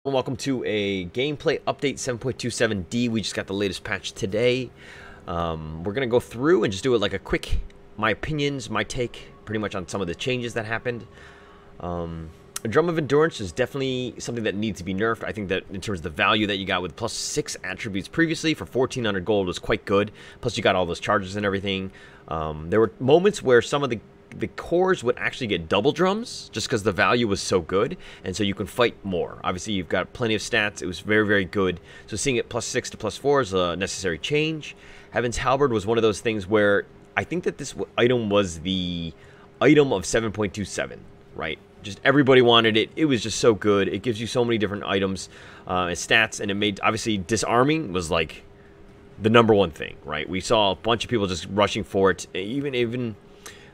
Welcome to a gameplay update 7.27D. We just got the latest patch today. We're going to go through and just do it like a quick, my opinions, my take, pretty much on some of the changes that happened. A Drum of Endurance is definitely something that needs to be nerfed. I think that in terms of the value that you got with plus 6 attributes previously for 1400 gold was quite good. Plus you got all those charges and everything. There were moments where some of the cores would actually get double drums just because the value was so good, and so you can fight more. Obviously you've got plenty of stats. It was very good, so seeing it plus 6 to plus 4 is a necessary change. Heaven's Halberd was one of those things where I think that this item was the item of 7.27, right? Just everybody wanted it. It was just so good. It gives you so many different items and stats, and it made, obviously disarming was like the #1 thing, right? We saw a bunch of people just rushing for it. Even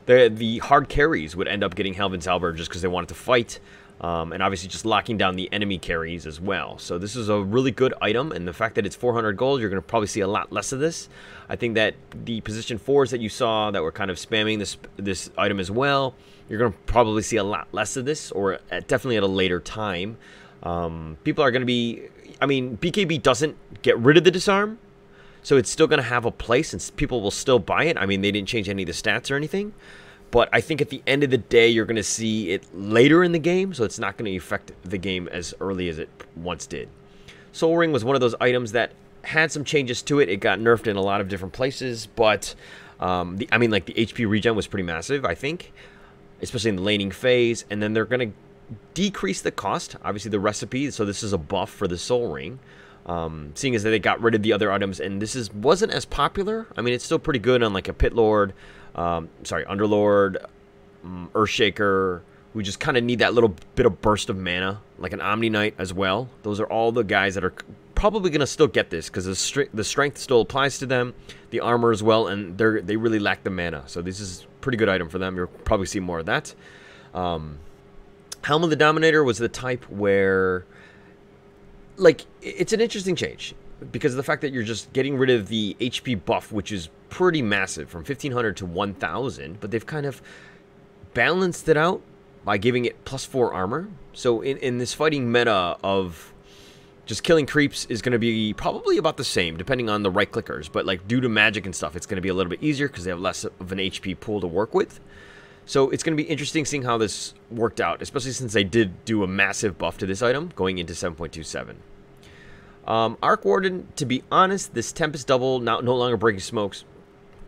the hard carries would end up getting Heaven's Halberd just because they wanted to fight, and obviously just locking down the enemy carries as well. So this is a really good item, and the fact that it's 400 gold, you're going to probably see a lot less of this. I think that the position 4s that you saw that were kind of spamming this item as well, you're going to probably see a lot less of this, or definitely at a later time. People are going to be, I mean, BKB doesn't get rid of the disarm, so it's still going to have a place, and people will still buy it. I mean, they didn't change any of the stats or anything. But I think at the end of the day, you're going to see it later in the game, so it's not going to affect the game as early as it once did. Soul Ring was one of those items that had some changes to it. It got nerfed in a lot of different places, but I mean, like the HP regen was pretty massive, I think, especially in the laning phase. And then they're going to decrease the cost, obviously the recipe, so this is a buff for the Soul Ring. Seeing as that they got rid of the other items, and this wasn't as popular. I mean, it's still pretty good on like a Pit Lord, Underlord, Earthshaker, who just kind of need that little bit of burst of mana, like an Omni Knight as well. Those are all the guys that are probably going to still get this, because the strength still applies to them, the armor as well, and they really lack the mana. So this is a pretty good item for them. You'll probably see more of that. Helm of the Dominator was the type where, like, it's an interesting change because of the fact that you're just getting rid of the HP buff, which is pretty massive, from 1500 to 1000, but they've kind of balanced it out by giving it plus 4 armor. So in this fighting meta of just killing creeps is going to be probably about the same depending on the right clickers, but like due to magic and stuff, it's going to be a little bit easier because they have less of an HP pool to work with. So it's going to be interesting seeing how this worked out, especially since they did do a massive buff to this item going into 7.27. Arc Warden, to be honest, this Tempest double, no longer breaking smokes,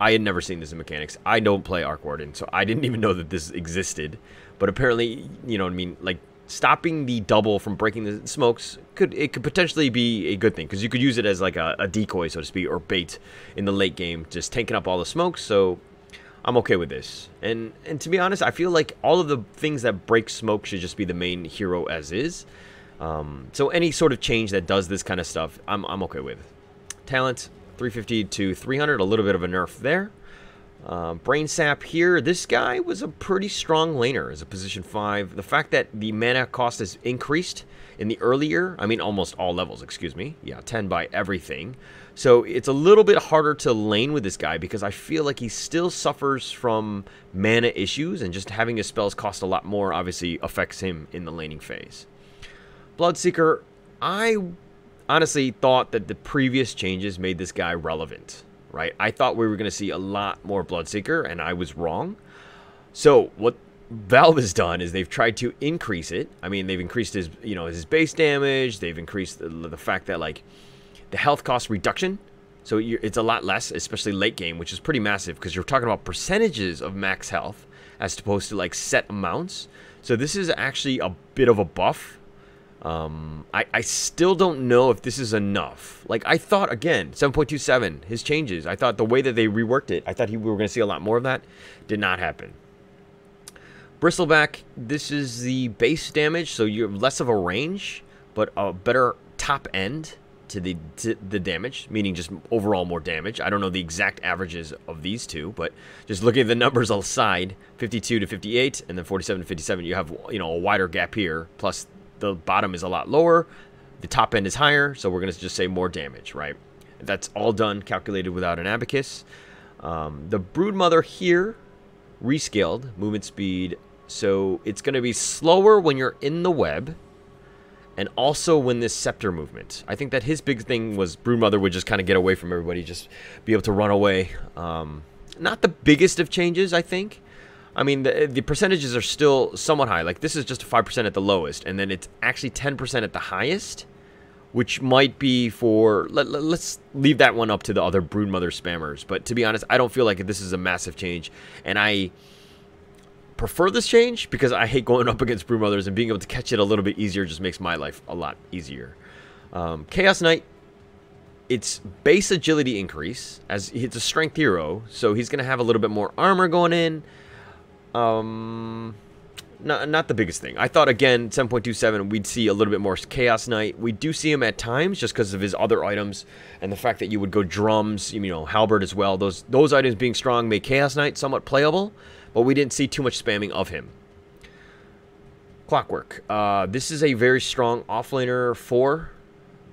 I had never seen this in mechanics. I don't play Arc Warden, so I didn't even know that this existed. But apparently, you know what I mean, like stopping the double from breaking the smokes could potentially be a good thing, because you could use it as like a decoy, so to speak, or bait in the late game, just tanking up all the smokes. So I'm okay with this. And to be honest, I feel like all of the things that break smoke should just be the main hero as is. So any sort of change that does this kind of stuff, I'm okay with. Talent, 350 to 300, a little bit of a nerf there. Brain Sap here, this guy was a pretty strong laner as a position 5. The fact that the mana cost is increased in the earlier, I mean almost all levels, excuse me. Yeah, 10 by everything. So it's a little bit harder to lane with this guy because I feel like he still suffers from mana issues, and just having his spells cost a lot more obviously affects him in the laning phase. Bloodseeker, I honestly thought that the previous changes made this guy relevant, right? I thought we were going to see a lot more Bloodseeker, and I was wrong. So what Valve has done is they've tried to increase it. I mean, they've increased his, his base damage. They've increased the fact that, like, the health cost reduction. So it's a lot less, especially late game, which is pretty massive because you're talking about percentages of max health as opposed to, like, set amounts. So this is actually a bit of a buff. I still don't know if this is enough. Like, I thought, again, 7.27, his changes, I thought the way that they reworked it, I thought we were going to see a lot more of that. Did not happen. Bristleback, this is the base damage, so you have less of a range, but a better top end to the damage, meaning just overall more damage. I don't know the exact averages of these two, but just looking at the numbers aside, 52 to 58, and then 47 to 57, you have, a wider gap here, plus the bottom is a lot lower, the top end is higher, so we're going to just say more damage, right? That's all done, calculated without an abacus. The Broodmother here, rescaled, movement speed, so it's going to be slower when you're in the web, and also win this Scepter movement. I think that his big thing was Broodmother would just kind of get away from everybody, just be able to run away. Not the biggest of changes, I think. I mean, the percentages are still somewhat high. Like, this is just 5% at the lowest, and then it's actually 10% at the highest, which might be for... Let's leave that one up to the other Broodmother spammers. But to be honest, I don't feel like this is a massive change, and I prefer this change because I hate going up against Broodmothers, and being able to catch it a little bit easier just makes my life a lot easier. Chaos Knight, it's base agility increase, as it's a strength hero, so he's going to have a little bit more armor going in. Not the biggest thing. I thought, again, 7.27, we'd see a little bit more Chaos Knight. We do see him at times just because of his other items and the fact that you would go drums, you know, halberd as well. Those items being strong made Chaos Knight somewhat playable, but we didn't see too much spamming of him. Clockwork. This is a very strong offlaner 4.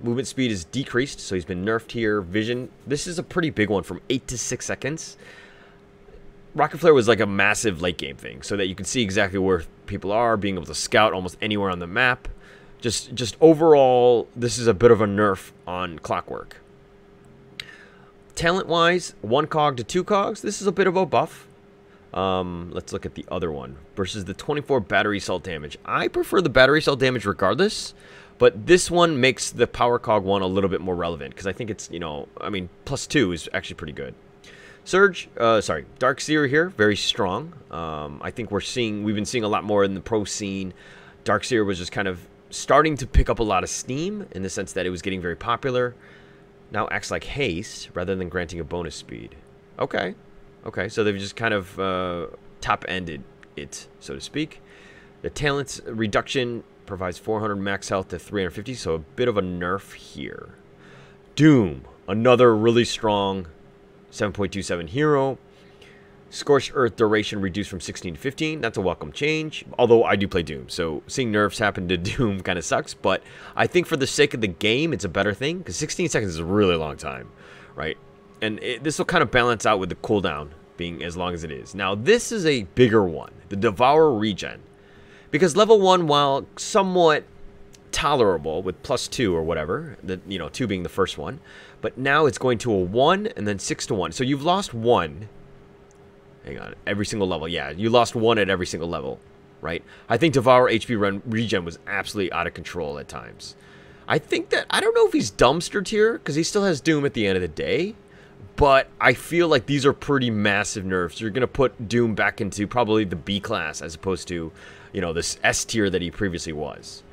Movement speed is decreased, so he's been nerfed here. Vision. This is a pretty big one, from 8 to 6 seconds. Rocket Flare was like a massive late game thing, so that you can see exactly where people are, being able to scout almost anywhere on the map. Just overall, this is a bit of a nerf on Clockwork. Talent-wise, 1 cog to 2 cogs. This is a bit of a buff. Let's look at the other one versus the 24 battery cell damage. I prefer the battery cell damage regardless, but this one makes the power cog one a little bit more relevant because I think it's, you know, I mean, +2 is actually pretty good. Surge, Dark Seer here, very strong. I think we've been seeing a lot more in the pro scene. Dark Seer was just kind of starting to pick up a lot of steam in the sense that it was getting very popular. Now acts like haste rather than granting a bonus speed. Okay, so they've just kind of top-ended it, so to speak. The talents reduction provides 400 max health to 350, so a bit of a nerf here. Doom, another really strong 7.27 hero. Scorched Earth duration reduced from 16 to 15. That's a welcome change. Although I do play Doom, so seeing nerfs happen to Doom kind of sucks. But I think for the sake of the game, it's a better thing. Because 16 seconds is a really long time, right? And this will kind of balance out with the cooldown being as long as it is. Now, this is a bigger one. The Devour Regen. Because level 1, while somewhat tolerable with +2 or whatever, you know, 2 being the first one, but now it's going to a 1 and then 6 to 1. So you've lost 1. Hang on, every single level. Yeah, you lost 1 at every single level, right? I think Devour HP Regen was absolutely out of control at times. I think that, I don't know if he's dumpstered here, because he still has Doom at the end of the day, but I feel like these are pretty massive nerfs. You're going to put Doom back into probably the B class as opposed to, you know, this S tier that he previously was.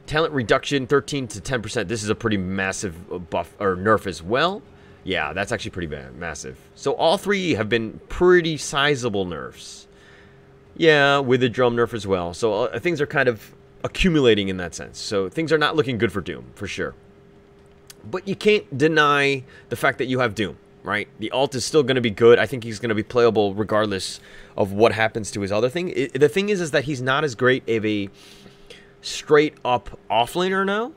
Talent reduction, 13 to 10%. This is a pretty massive buff or nerf as well. Yeah, that's actually pretty bad, massive. So all 3 have been pretty sizable nerfs. Yeah, with the drum nerf as well. So things are kind of accumulating in that sense. So things are not looking good for Doom, for sure. But you can't deny the fact that you have Doom, right? The ult is still going to be good. I think he's going to be playable regardless of what happens to his other thing. The thing is that he's not as great of a straight up offlaner now,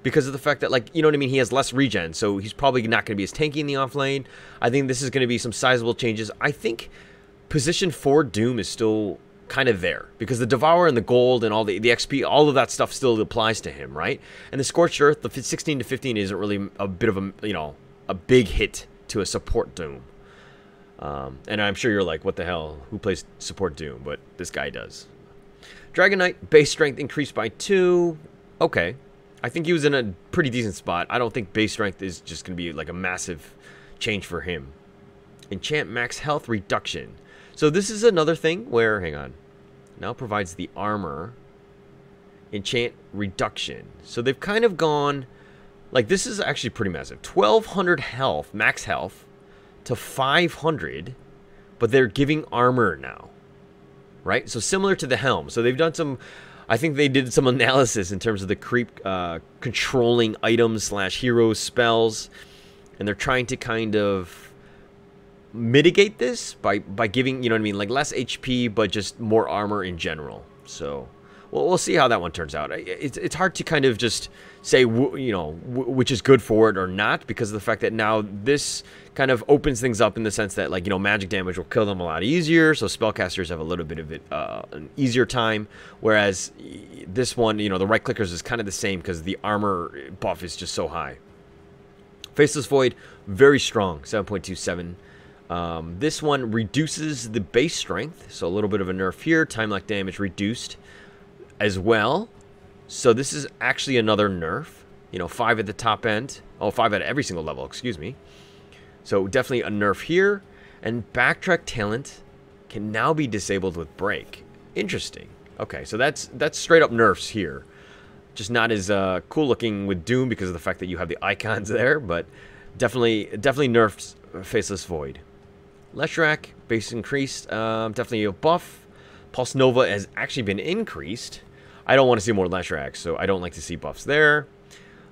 because of the fact that, like, you know what I mean, he has less regen, so he's probably not going to be as tanky in the offlane. I think this is going to be some sizable changes. I think position 4 Doom is still kind of there, because the Devour and the gold and all the XP, all of that stuff still applies to him, right? And the Scorched Earth, the 16 to 15 isn't really a bit of a, you know, a big hit to a support Doom. And I'm sure you're like, what the hell, who plays support Doom? But this guy does. Dragon Knight, base strength increased by 2. Okay. I think he was in a pretty decent spot. I don't think base strength is just going to be like a massive change for him. Enchant max health reduction. So this is another thing where, hang on, now provides the armor. Enchant reduction. So they've kind of gone, like, this is actually pretty massive. 1200 health, max health, to 500, but they're giving armor now. Right? So similar to the helm. So they've done some, I think they did some analysis in terms of the creep controlling items / hero spells, and they're trying to kind of mitigate this by giving, you know what I mean, like less HP but just more armor in general. So well, we'll see how that one turns out. It's hard to kind of just say, you know, which is good for it or not, because of the fact that now this kind of opens things up in the sense that, like, you know, magic damage will kill them a lot easier, so spellcasters have a little bit of it, an easier time, whereas this one, you know, the right clickers is kind of the same because the armor buff is just so high. Faceless Void, very strong, 7.27. This one reduces the base strength, so a little bit of a nerf here. Time lock damage reduced as well. So this is actually another nerf. You know, 5 at the top end. Oh, 5 at every single level, excuse me. So definitely a nerf here. And backtrack talent can now be disabled with break. Interesting. Okay, so that's straight up nerfs here. Just not as cool looking with Doom because of the fact that you have the icons there, but definitely nerfs Faceless Void. Leshrac, base increased, definitely a buff. Pulse Nova has actually been increased. I don't want to see more Leshrac, so I don't like to see buffs there.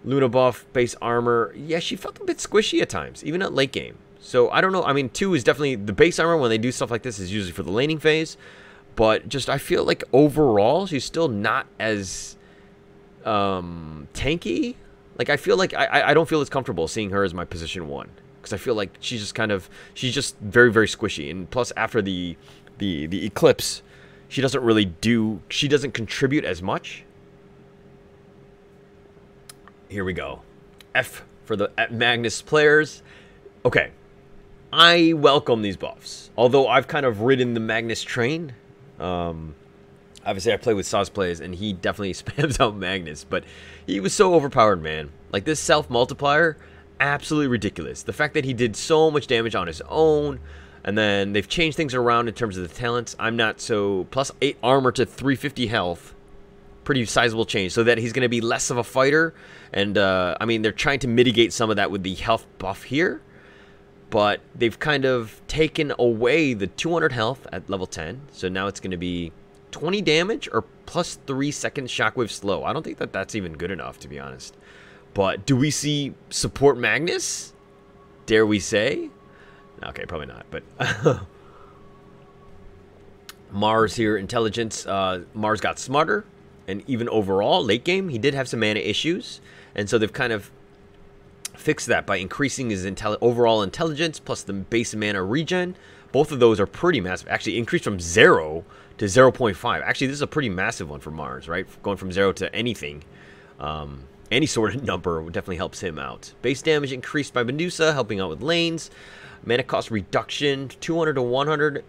Luna buff, base armor. Yeah, she felt a bit squishy at times, even at late game. So I don't know. I mean, 2 is definitely the base armor when they do stuff like this is usually for the laning phase. But just I feel like overall she's still not as tanky. Like I feel like I don't feel as comfortable seeing her as my position 1. Because I feel like she's just very, very squishy. And plus after the eclipse, she doesn't contribute as much. Here we go. F for the Magnus players. Okay. I welcome these buffs. Although I've kind of ridden the Magnus train. Obviously I play with Saz plays and he definitely spams out Magnus. But he was so overpowered, man. Like this self-multiplier, absolutely ridiculous. The fact that he did so much damage on his own. And then they've changed things around in terms of the talents. I'm not so... Plus 8 armor to 350 health. Pretty sizable change. So that he's going to be less of a fighter. And, I mean, they're trying to mitigate some of that with the health buff here. But they've kind of taken away the 200 health at level 10. So now it's going to be 20 damage or plus 3 seconds shockwave slow. I don't think that that's even good enough, to be honest. But do we see support Magnus? Dare we say? Okay, probably not, but Mars here, intelligence. Mars got smarter, and even overall, late game, he did have some mana issues, and so they've kind of fixed that by increasing his overall intelligence plus the base mana regen. Both of those are pretty massive. Actually, increased from 0 to 0.5. Actually, this is a pretty massive one for Mars, right? Going from 0 to anything. Any sort of number definitely helps him out. Base damage increased by Medusa, helping out with lanes. Mana cost reduction, 200 to 100.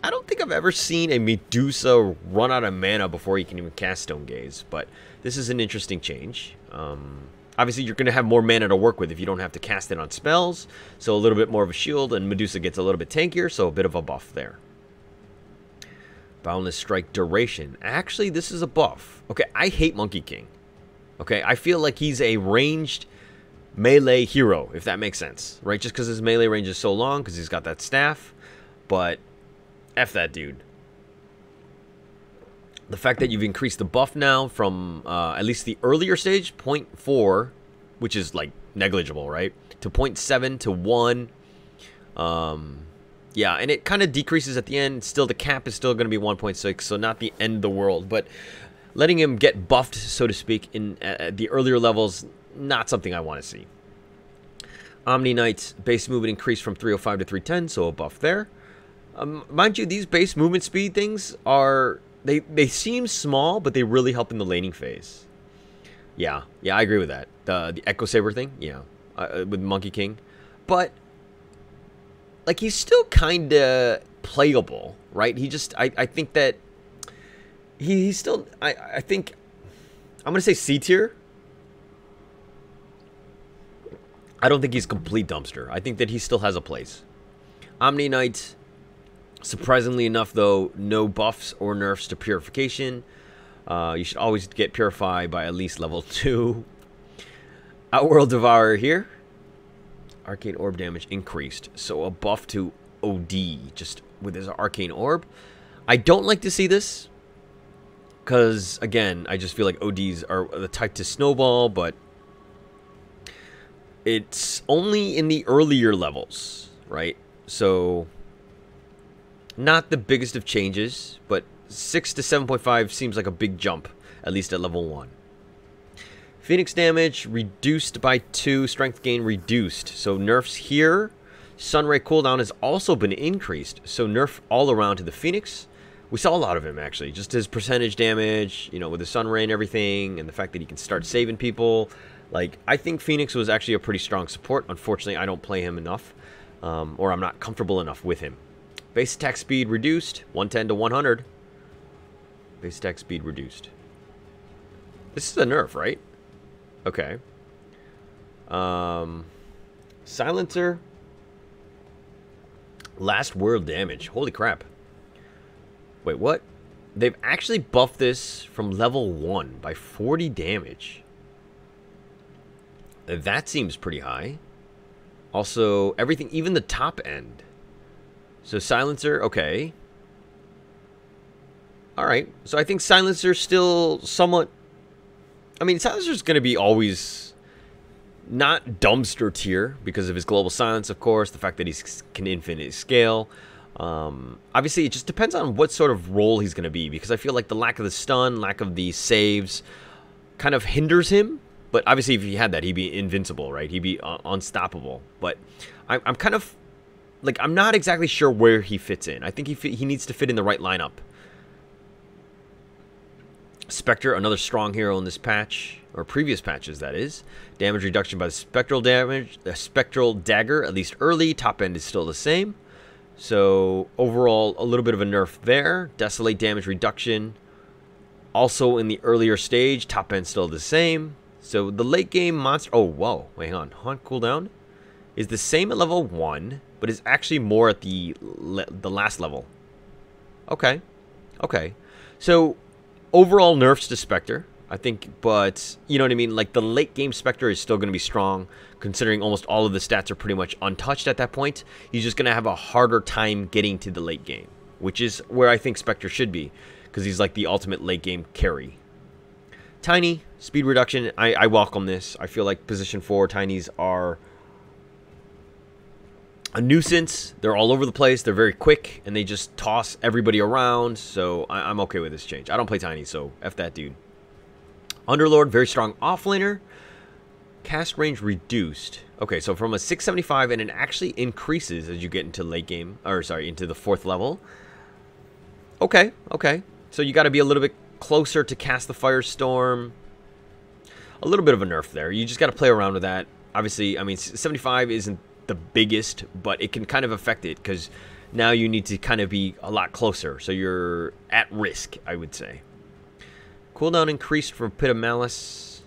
I don't think I've ever seen a Medusa run out of mana before he can even cast Stone Gaze, but this is an interesting change. Obviously, you're going to have more mana to work with if you don't have to cast it on spells, so a little bit more of a shield, and Medusa gets a little bit tankier, so a bit of a buff there. Boundless Strike duration. Actually, this is a buff. Okay, I hate Monkey King. Okay, I feel like he's a ranged melee hero, if that makes sense, right? Just because his melee range is so long, because he's got that staff, but F that dude. The fact that you've increased the buff now from at least the earlier stage, 0.4, which is like negligible, right, to 0.7 to 1. Yeah, and it kind of decreases at the end. Still, the cap is still going to be 1.6, so not the end of the world, but letting him get buffed, so to speak, in the earlier levels, not something I want to see. Omni Knight, base movement increased from 305 to 310, so a buff there. Mind you, these base movement speed things are... They seem small, but they really help in the laning phase. Yeah, I agree with that. The Echo Saber thing, yeah, with Monkey King. But, like, he's still kind of playable, right? He just... I think that... He's still... I think... I'm going to say C tier. I don't think he's complete dumpster. I think that he still has a place. Omni Knight, surprisingly enough, though, no buffs or nerfs to Purification. You should always get Purify by at least level 2. Outworld Devourer here. Arcane Orb damage increased. So a buff to OD, just with his Arcane Orb. I don't like to see this. Because, again, I just feel like ODs are the type to snowball, but... it's only in the earlier levels, right? So, not the biggest of changes, but 6 to 7.5 seems like a big jump, at least at level 1. Phoenix damage reduced by 2, strength gain reduced. So nerfs here. Sunray cooldown has also been increased. So nerf all around to the Phoenix. We saw a lot of him, actually. Just his percentage damage, you know, with the Sunray and everything, and the fact that he can start saving people. Like, I think Phoenix was actually a pretty strong support. Unfortunately, I don't play him enough, or I'm not comfortable enough with him. Base attack speed reduced, 110 to 100. Base attack speed reduced. This is a nerf, right? Okay. Silencer. Last word damage. Holy crap. Wait, what? They've actually buffed this from level 1 by 40 damage. That seems pretty high. Also, everything, even the top end. So Silencer, okay. Alright, so I think Silencer's still somewhat... I mean, Silencer's going to be always not dumpster tier because of his global silence, of course. The fact that he can infinite scale. Obviously, it just depends on what sort of role he's going to be. Because I feel like the lack of the stun, lack of the saves kind of hinders him. But obviously, if he had that, he'd be invincible, right? He'd be unstoppable. But I'm kind of... like, I'm not exactly sure where he fits in. I think he needs to fit in the right lineup. Spectre, another strong hero in this patch, or previous patches, that is. Damage reduction by the spectral damage, the spectral dagger, at least early. Top end is still the same. So, overall, a little bit of a nerf there. Desolate damage reduction, also in the earlier stage. Top end still the same. So, the late game monster... oh, whoa. Wait, hang on. Haunt cooldown is the same at level 1, but is actually more at the last level. Okay. Okay. So... overall nerfs to Spectre, I think, but you know what I mean? Like, the late game Spectre is still going to be strong, considering almost all of the stats are pretty much untouched at that point. He's just going to have a harder time getting to the late game, which is where I think Spectre should be, because he's like the ultimate late game carry. Tiny, speed reduction, I welcome this. I feel like position 4 Tinies are a nuisance. They're all over the place. They're very quick, and they just toss everybody around. So I'm okay with this change. I don't play Tiny, so F that dude. Underlord, very strong offlaner. Cast range reduced. Okay, so from a 675, and it actually increases as you get into late game, or sorry, into the 4th level. Okay, okay. So you got to be a little bit closer to cast the Firestorm. A little bit of a nerf there. You just got to play around with that. Obviously, I mean, 75 isn't the biggest, but it can kind of affect it because now you need to kind of be a lot closer, so you're at risk, I would say. Cooldown increased from Pit of Malice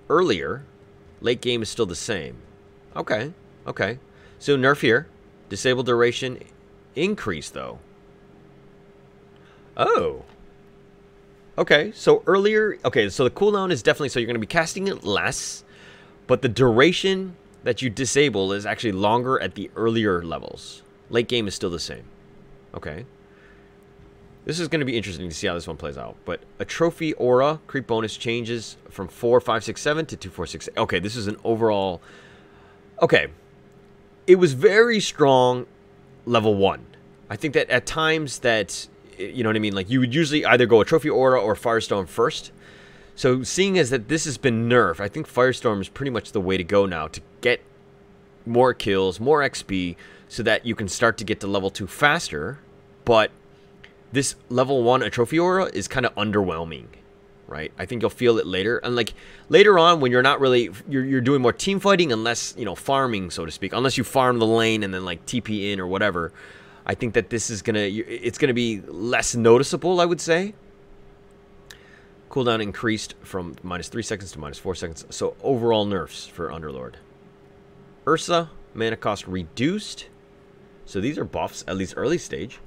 earlier. Late game is still the same. Okay, okay. So nerf here. Disable duration increase though. Oh. Okay, so earlier, okay, so the cooldown is definitely, so you're going to be casting it less, but the duration that you disable is actually longer at the earlier levels. Late game is still the same. Okay. This is going to be interesting to see how this one plays out. But a trophy aura, creep bonus changes from 4, 5, 6, 7 to 2, 4, 6. Okay, this is an overall... okay. It was very strong level 1. I think that at times that, you know what I mean? Like, you would usually either go a trophy aura or Firestone first. So, seeing as that this has been nerfed, I think Firestorm is pretty much the way to go now to get more kills, more XP, so that you can start to get to level 2 faster. But this level 1, a Trophy Aura, is kind of underwhelming, right? I think you'll feel it later. And, like, later on when you're not really... You're doing more team fighting and less, you know, farming, so to speak. Unless you farm the lane and then, like, TP in or whatever. I think that this is going to... It's going to be less noticeable, I would say. Cooldown increased from -3 seconds to -4 seconds. So overall nerfs for Underlord. Ursa, mana cost reduced. So these are buffs, at least early stage.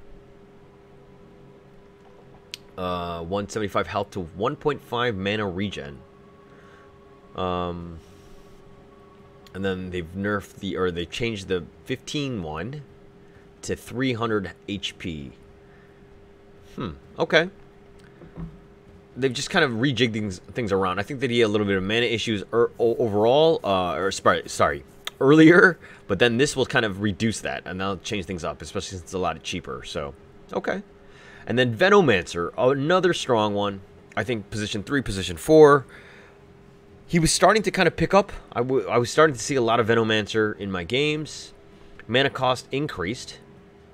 175 health to 1.5 mana regen. And then they've nerfed the, or they changed the 15 one to 300 HP. Okay. They've just kind of rejigged things around. I think that he had a little bit of mana issues overall, sorry, earlier, but then this will kind of reduce that, and that'll change things up, especially since it's a lot cheaper. So, okay. And then Venomancer, another strong one. I think position 3, position 4. He was starting to kind of pick up. I was starting to see a lot of Venomancer in my games. Mana cost increased.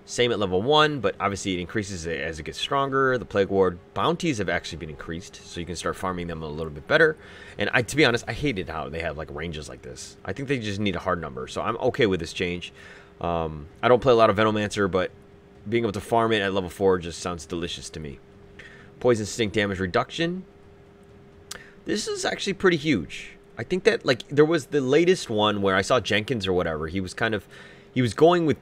Same at level 1, but obviously it increases as it gets stronger. The Plague Ward bounties have actually been increased, so you can start farming them a little bit better. And to be honest, I hated how they have like ranges like this. I think they just need a hard number, so I'm okay with this change. I don't play a lot of Venomancer, but being able to farm it at level 4 just sounds delicious to me. Poison Stink damage reduction. This is actually pretty huge. I think that like there was the latest one where I saw Jenkins or whatever. He was going with,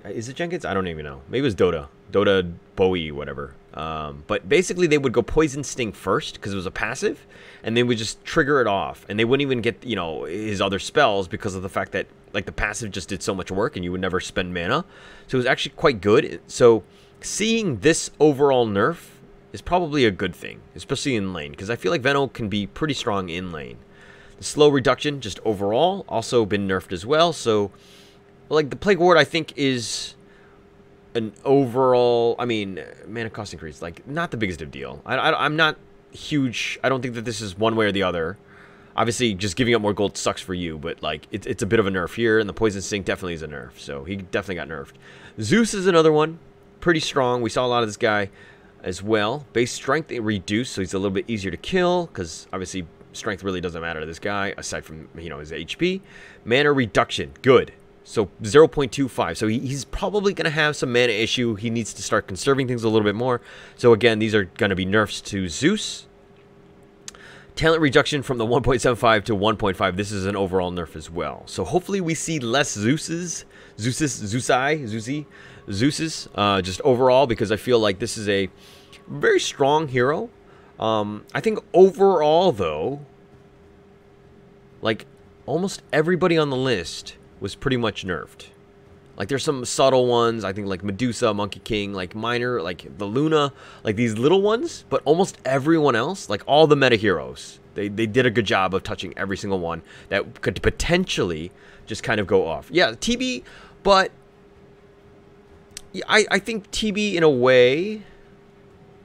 is it Jenkins? I don't even know. Maybe it was Dota Bowie, whatever. But basically they would go Poison Sting first because it was a passive, and they would just trigger it off, and they wouldn't even get, you know, his other spells because of the fact that like the passive just did so much work and you would never spend mana. So it was actually quite good. So seeing this overall nerf is probably a good thing, especially in lane, because I feel like Veno can be pretty strong in lane. The slow reduction just overall also been nerfed as well, so like the Plague Ward I think is an overall, I mean, mana cost increase, like not the biggest of deal. I'm not huge, I don't think that this is one way or the other. Obviously just giving up more gold sucks for you, but like it's a bit of a nerf here, and the Poison Sting definitely is a nerf, so he definitely got nerfed. Zeus is another one, pretty strong. We saw a lot of this guy as well. Base strength reduced, so he's a little bit easier to kill, because obviously strength really doesn't matter to this guy aside from, you know, his HP. Mana reduction, good. So 0.25. So he's probably going to have some mana issue. He needs to start conserving things a little bit more. So again, these are going to be nerfs to Zeus. Talent reduction from the 1.75 to 1.5. This is an overall nerf as well. So hopefully we see less Zeuses, just overall, because I feel like this is a very strong hero. I think overall, though, like almost everybody on the list was pretty much nerfed. Like there's some subtle ones, I think like Medusa, Monkey King, like minor, like the Luna, like these little ones, but almost everyone else, like all the meta heroes, they did a good job of touching every single one that could potentially just kind of go off. Yeah, TB, but I think TB in a way,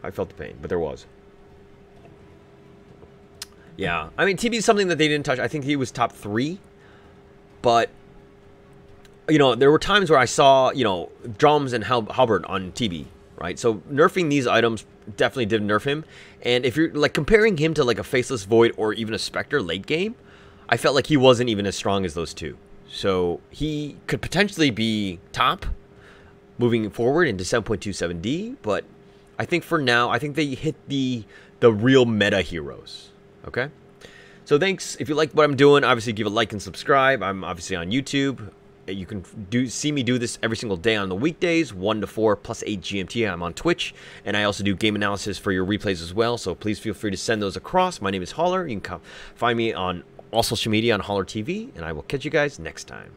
I felt the pain, but there was. Yeah, I mean TB is something that they didn't touch. I think he was top 3, but you know, there were times where I saw, you know, drums and halberd on TB, right? So nerfing these items definitely did nerf him. And if you're like comparing him to like a Faceless Void or even a Spectre late game, I felt like he wasn't even as strong as those two. So he could potentially be top moving forward into 7.27D, but I think for now, I think they hit the real meta heroes, okay? So thanks. If you like what I'm doing, obviously give a like and subscribe. I'm obviously on YouTube. You can see me do this every single day on the weekdays, 1 to 4 plus 8 GMT. I'm on Twitch, and I also do game analysis for your replays as well, so please feel free to send those across. My name is Holler. You can find me on all social media on Holler TV, and I will catch you guys next time.